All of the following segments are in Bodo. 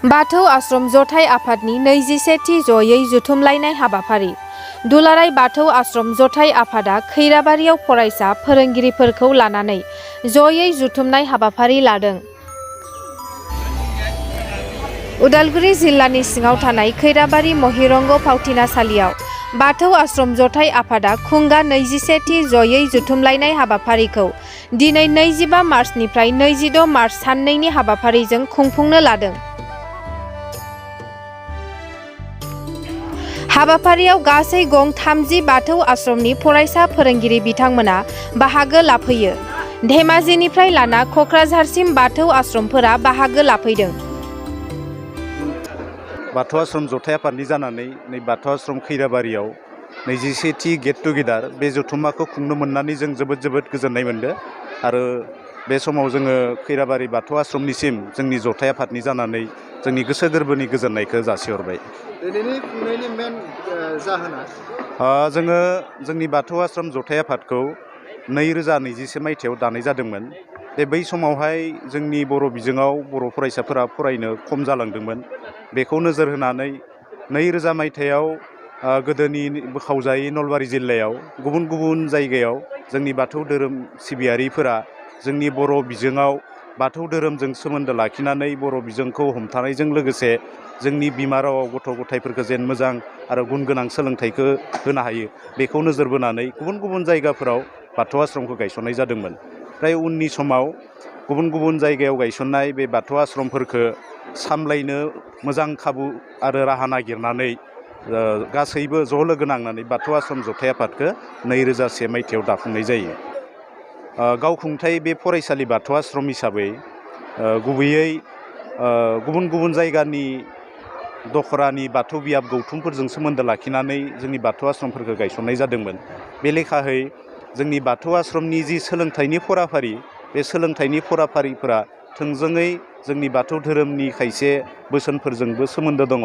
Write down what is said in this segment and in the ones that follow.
बाथौ आश्रम जथाइ आफादनि 21थि जयै जुथुमलायनाय हाबाफारि। दुलाराय बाथौ आश्रम जथाइ आफादा खैराबारियाव फरायसा फोरोंगिरिफोरखौ लानानै जयै जुथुमनाय हाबाफारि लादों। उदालगुरि जिल्लानि सिङाव थानाय खैराबारि महिरंग फावथिनासालियाव बाथौ आश्रम जथाइ आफादा खुंगा 21थि जयै जुथुमलायनाय हाबाफारिखौ दिनै 25 मार्चनिफ्राय 26 मार्च साननैनि हाबाफारिजों खुंफुंनो लादों। हाबाफारियाव गासै गं 30 बाथौ आश्रमनि फरायसा फोरोंगिरि बिथांमोना बाहागो लाफैयो। धेमाजिनिफ्राय लाना कक्राझारसिम बाथौ आश्रमफोरा बाहागो लाफैदों। बाथौ आश्रम जथाइ आफादनि जानानै नै बाथौ आश्रम खैराबारियाव 21थि गेट टुगेदार बे जथुम्माखौ खुंनो मोननानै जों जोबोद गोजोननाय मोनदों आरो बे समाव जोङो खैराबारि बाथौ आश्रमनिसिम जोंनि जथाइ आफादनि जानानै जोंनि गोसो गोरबोनि गोजोननायखौ जासिहरबाय। दिनैनि खुंनायनि मेन जाहोना जोङो जोंनि बाथौ आश्रम जथाइ आफादखौ 2021 मायथाइयाव दानाय जादोंमोन। बै समावहाय जोंनि बर' बिजोङाव बर' फरायसाफोरा फरायनो खम जालांदोंमोन। बेखौ नोजोर होनानै 2000 मायथाइयाव गोदोनि बोखावजायै नलबारि जिल्लायाव गुबुन जायगायाव जोंनि बाथौ धोरोम सिबियारिफोरा जोंनि बर' बिजोङाव बाथौ धोरोमजों सोमोन्दो लाखिनानै बर' बिजोंखौ हमथानायजों लोगोसे जोंनि बिमा रावाव गथ' गथायफोरखौ जेन मोजां आरो गुन गोनां सोलोंथाइखौ होनो हायो बेखौ नोजोर बोनानै गुबुन जायगाफोराव बाथौ आश्रमखौ गायसननाय जादोंमोन। ओमफ्राय उननि समाव गुबुन जायगायाव गायसननाय बे बाथौ आश्रमफोरखौ सामलायनो मोजां खाबु आरो राहा नागिरनानै गासैबो ज' लोगो नांनानै बाथौ आश्रम जथाइ आफादखौ 2001 मायथाइयाव दाफुंनाय जायो। गावखुंथाय बे फरायसालि बाथौ आश्रम हिसाबै गुबैयै गुबुन जायगानि दखरानि बाथौ बियाब गौथुमफोरजों सोमोन्दो लाखिनानै जोंनि बाथौ आश्रमफोरखौ गायसननाय जादोंमोन। बे लेखायै जोंनि बाथौ आश्रमनि जि सोलोंथाइनि फराफारि बे सोलोंथाइनि फराफारिफोरा थोंजोङै जोंनि बाथौ धोरोमनि खायसे बोसोनफोरजोंबो सोमोन्दो दङ।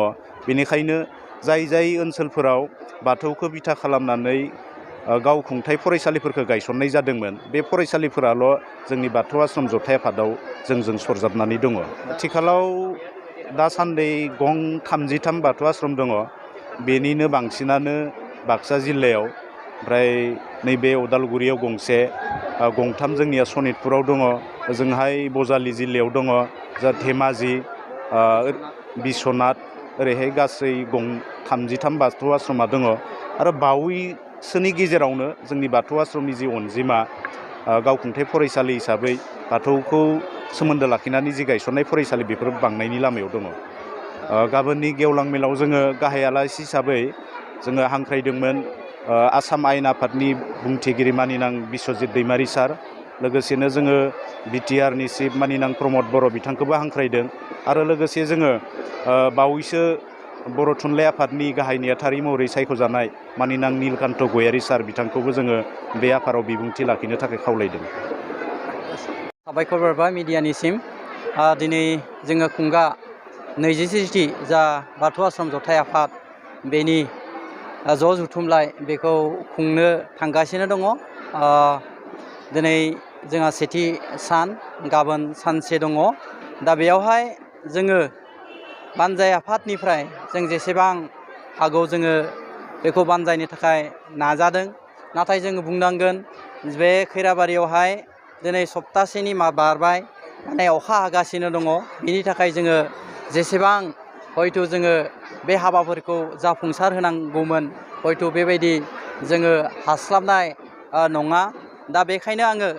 बेनिखायनो जाय ओनसोलफोराव बाथौखौ बिथा खालामनानै गावखुंथाय फरायसालिफोरखौ गायसननाय जादोंमोन बे फरायसालिफोराल' जोंनि बाथौ आश्रम जथाइ आफादाव जोंजों सरजाबनानै दङ। आथिखालाव दासान्दि गं 33 बाथौ आश्रम दङ। बेनिनो बांसिनानो बाक्सा जिल्लायाव, ओमफ्राय नैबे उदालगुरियाव गंसे, गंथाम जोंनिया सनितपुराव दङ, ओजोंहाय बजालि जिल्लायाव दङ, धेमाजि, बिस्वनाथ, ओरैहाय गासै गं 33 बाथौ आश्रमा दङ। आरो बावैसोनि गेजेरावनो जोंनि बाथौ आश्रमनि जि अनजिमा गावखुंथाय फरायसालि हिसाबै बाथौखौ सोमोन्दो लाखिनानै जि गायसननाय फरायसालि बेफोर बांनायनि लामायाव दङ। गाबोननि गेवलां मेलाव जोङो गाहाय आलासि हिसाबै जोङो हांख्रायदोंमोन आसाम आयेन आफादनि बुंथिगिरि मानिनां बिस्वजित दैमारि सार, लोगोसेनो जोङो बिटिआरनि चिफ मानिनां प्रमद बर' बिथांखौबो हांख्रायदों आरो लोगोसे जोङो बावैसो बर' थुनलाइ आफादनि गाहाय नेहाथारि महरै सायख'जानाय मानिनां नीलकान्त गयारि सार बिथांखौबो जोङो बे आफादाव बिबुंथि लाखिनो थाखाय खावलायदों। साबायखर बावबाय मिडियानिसिम। दिनै जोङो खुंगा 21थि जा बाथौ आश्रम जथाइ आफाद बेनि ज' जुथुमलाय बेखौ खुंनो थांगासिनो दङ। दिनै जोंहा सेथि सान, गाबोन सानसे दङ। दा बेयावहाय जोङो बानजाय आफादनिफ्राय जों जेसेबां हागौ जोङो बेखौ बानजायनो थाखाय नाजादों। नाथाय जोङो बुंनांगोन बे खैराबारियावहाय दिनै सप्तासेनि बारबाय, माने अखा हागासिनो दङ। बिनि थाखाय जोङो जेसेबां हयथ' जोङो बे हाबाफोरखौ जाफुंसार होनांगौमोन हयथ' बेबायदि जोङो हास्लाबनाय नङा। दा बेखायनो आङो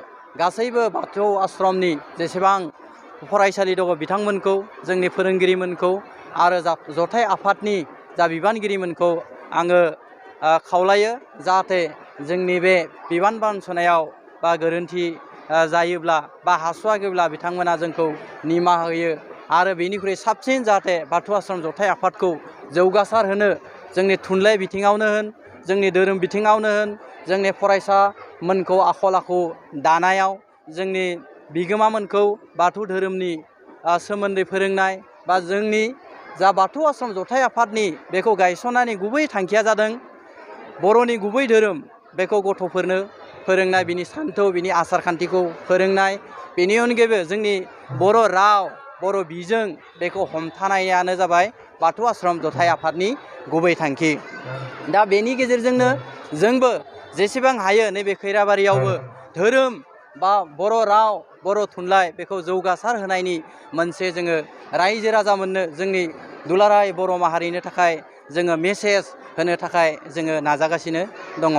गासैबो बाथौ आश्रमनि जेसेबां फरायसालि दङ बिथांमोनखौ, जोंनि फोरोंगिरिमोनखौ आरो जथाइ आफादनि जा बिबानगिरिमोनखौ आङो खावलायो जाहाथे जोंनि बे बिबान बानस'नायाव बा गोरोन्थि जायोब्ला बा हास्वाखैब्ला बिथांमोना जोंखौ निमाहा होयो आरो बेनिख्रुइ साबसिन जाहाथे बाथौ आश्रम जथाइ आफादखौ जौगासार होनो जोंनि थुनलाइ बिथिङावनो होन, जोंनि धोरोम बिथिङावनो होन, जोंनि फरायसामोनखौ आखल आखु दानायाव, जोंनि बिगोमामोनखौ बाथौ धोरोमनि सोमोन्दै फोरोंनाय बा जोंनि जा बाथौ आश्रम जथाइ आफादनि बेखौ गायसननायनि गुबै थांखिया जादों बर'नि गुबै धोरोम बेखौ गथ'फोरनो फोरोंनाय, बिनि सान्थौ, बिनि आसार खान्थिखौ फोरोंनाय, बेनि अनगायैबो जोंनि बर' राव, बर' बिजों बेखौ हमथानायानो जाबाय बाथौ आश्रम जथाइ आफादनि गुबै थांखि। दा बेनि गेजेरजोंनो जोंबो जेसेबां हायो नैबे खैराबारियावबो धोरोम बा बर' राव बर' थुनलाइ बेखौ जौगासार होनायनि मोनसे जोङो रायजो राजामोननो जोंनि दुलाराय बर' माहारिनि थाखाय जोङो मेसेज होनो थाखाय जोङो नाजागासिनो दङ।